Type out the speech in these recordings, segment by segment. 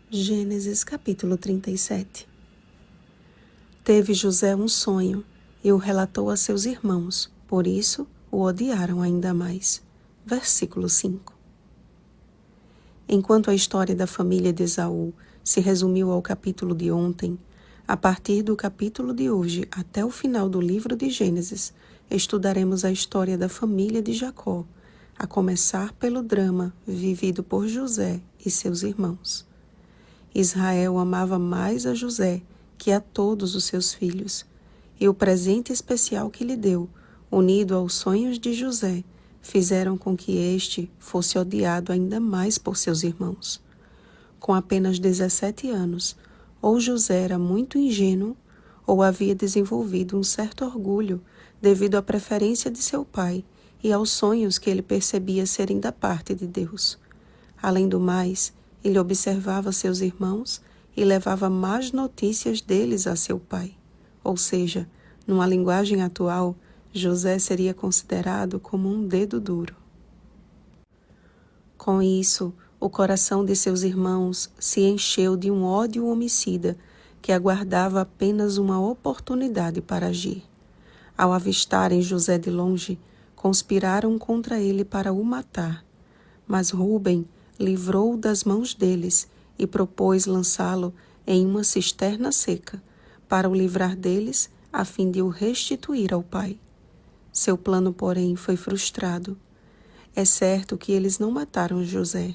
Gênesis capítulo 37. Teve José um sonho e o relatou a seus irmãos, por isso o odiaram ainda mais. Versículo 5. Enquanto a história da família de Esaú se resumiu ao capítulo de ontem, a partir do capítulo de hoje até o final do livro de Gênesis, estudaremos a história da família de Jacó, a começar pelo drama vivido por José e seus irmãos. Israel amava mais a José que a todos os seus filhos, e o presente especial que lhe deu, unido aos sonhos de José, fizeram com que este fosse odiado ainda mais por seus irmãos. Com apenas 17 anos, ou José era muito ingênuo, ou havia desenvolvido um certo orgulho devido à preferência de seu pai e aos sonhos que ele percebia serem da parte de Deus. Além do mais, ele observava seus irmãos e levava más notícias deles a seu pai. Ou seja, numa linguagem atual, José seria considerado como um dedo duro. Com isso, o coração de seus irmãos se encheu de um ódio homicida que aguardava apenas uma oportunidade para agir. Ao avistarem José de longe, conspiraram contra ele para o matar. Mas Rúben livrou-o das mãos deles e propôs lançá-lo em uma cisterna seca, para o livrar deles, a fim de o restituir ao pai. Seu plano, porém, foi frustrado. É certo que eles não mataram José,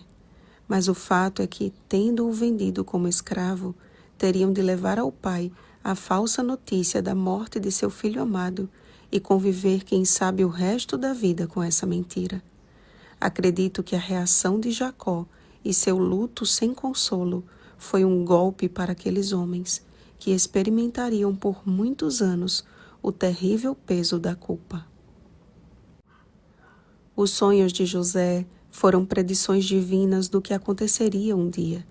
mas o fato é que, tendo-o vendido como escravo, teriam de levar ao pai a falsa notícia da morte de seu filho amado e conviver, quem sabe, o resto da vida com essa mentira. Acredito que a reação de Jacó e seu luto sem consolo foi um golpe para aqueles homens que experimentariam por muitos anos o terrível peso da culpa. Os sonhos de José foram predições divinas do que aconteceria um dia.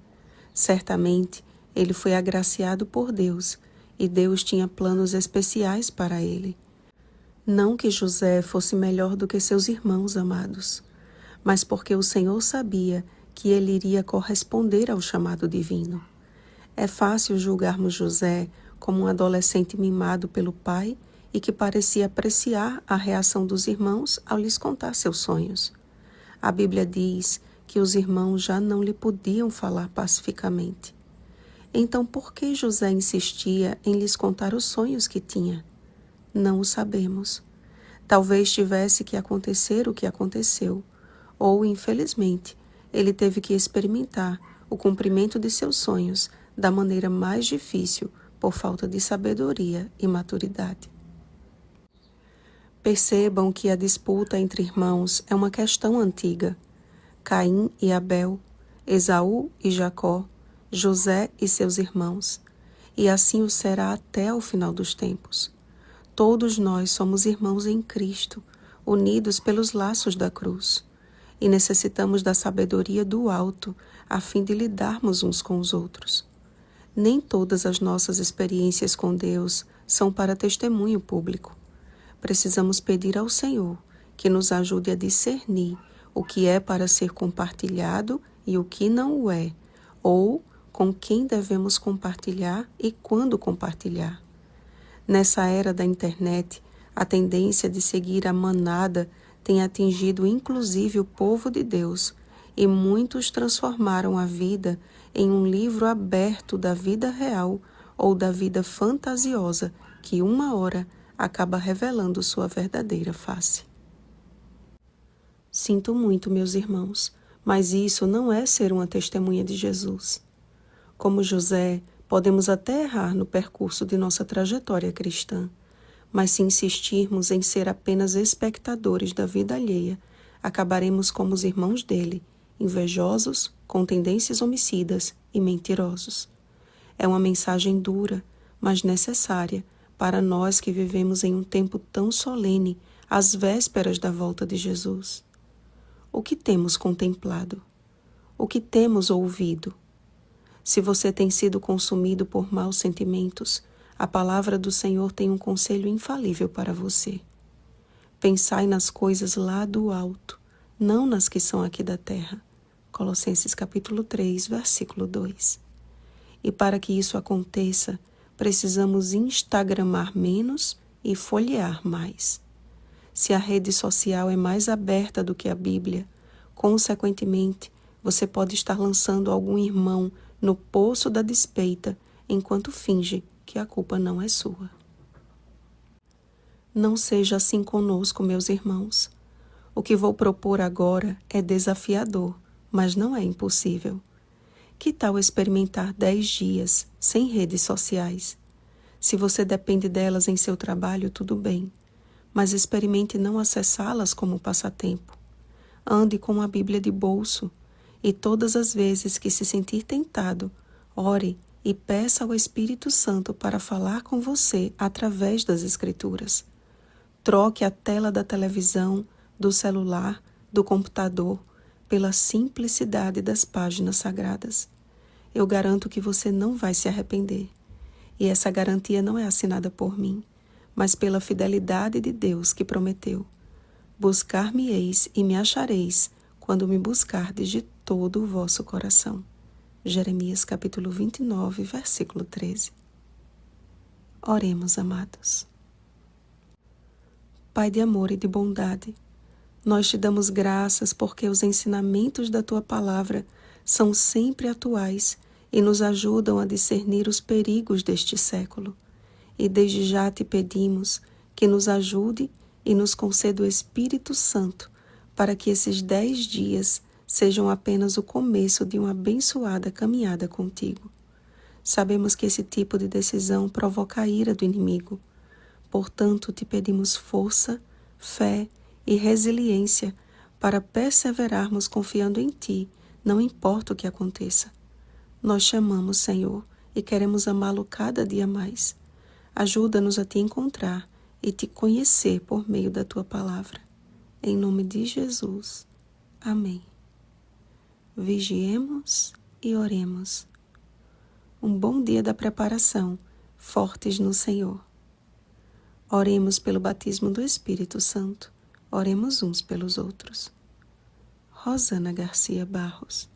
Certamente, ele foi agraciado por Deus e Deus tinha planos especiais para ele. Não que José fosse melhor do que seus irmãos amados, mas porque o Senhor sabia que ele iria corresponder ao chamado divino. É fácil julgarmos José como um adolescente mimado pelo pai e que parecia apreciar a reação dos irmãos ao lhes contar seus sonhos. A Bíblia diz que os irmãos já não lhe podiam falar pacificamente. Então, por que José insistia em lhes contar os sonhos que tinha? Não o sabemos. Talvez tivesse que acontecer o que aconteceu, ou, infelizmente, ele teve que experimentar o cumprimento de seus sonhos da maneira mais difícil por falta de sabedoria e maturidade. Percebam que a disputa entre irmãos é uma questão antiga. Caim e Abel, Esaú e Jacó, José e seus irmãos, e assim o será até o final dos tempos. Todos nós somos irmãos em Cristo, unidos pelos laços da cruz, e necessitamos da sabedoria do alto a fim de lidarmos uns com os outros. Nem todas as nossas experiências com Deus são para testemunho público. Precisamos pedir ao Senhor que nos ajude a discernir o que é para ser compartilhado e o que não o é, ou com quem devemos compartilhar e quando compartilhar. Nessa era da internet, a tendência de seguir a manada tem atingido inclusive o povo de Deus, e muitos transformaram a vida em um livro aberto da vida real ou da vida fantasiosa que uma hora acaba revelando sua verdadeira face. Sinto muito, meus irmãos, mas isso não é ser uma testemunha de Jesus. Como José, podemos até errar no percurso de nossa trajetória cristã, mas se insistirmos em ser apenas espectadores da vida alheia, acabaremos como os irmãos dele, invejosos, com tendências homicidas e mentirosos. É uma mensagem dura, mas necessária para nós que vivemos em um tempo tão solene, às vésperas da volta de Jesus. O que temos contemplado? O que temos ouvido? Se você tem sido consumido por maus sentimentos, a palavra do Senhor tem um conselho infalível para você. Pensai nas coisas lá do alto, não nas que são aqui da terra. Colossenses capítulo 3, versículo 2. E para que isso aconteça, precisamos instagramar menos e folhear mais. Se a rede social é mais aberta do que a Bíblia, consequentemente, você pode estar lançando algum irmão no poço da despeita enquanto finge que a culpa não é sua. Não seja assim conosco, meus irmãos. O que vou propor agora é desafiador, mas não é impossível. Que tal experimentar 10 dias sem redes sociais? Se você depende delas em seu trabalho, tudo bem, mas experimente não acessá-las como passatempo. Ande com a Bíblia de bolso e todas as vezes que se sentir tentado, ore e peça ao Espírito Santo para falar com você através das Escrituras. Troque a tela da televisão, do celular, do computador, pela simplicidade das páginas sagradas. Eu garanto que você não vai se arrepender. E essa garantia não é assinada por mim, mas pela fidelidade de Deus que prometeu: buscar-me-eis e me achareis quando me buscardes de todo o vosso coração. Jeremias capítulo 29, versículo 13. Oremos, amados. Pai de amor e de bondade, nós te damos graças porque os ensinamentos da tua palavra são sempre atuais e nos ajudam a discernir os perigos deste século. E desde já te pedimos que nos ajude e nos conceda o Espírito Santo para que esses 10 dias sejam apenas o começo de uma abençoada caminhada contigo. Sabemos que esse tipo de decisão provoca a ira do inimigo. Portanto, te pedimos força, fé e resiliência para perseverarmos confiando em Ti, não importa o que aconteça. Nós te amamos, Senhor, e queremos amá-lo cada dia mais. Ajuda-nos a Te encontrar e Te conhecer por meio da Tua palavra. Em nome de Jesus. Amém. Vigiemos e oremos. Um bom dia da preparação, fortes no Senhor. Oremos pelo batismo do Espírito Santo. Oremos uns pelos outros. Rosana Garcia Barros.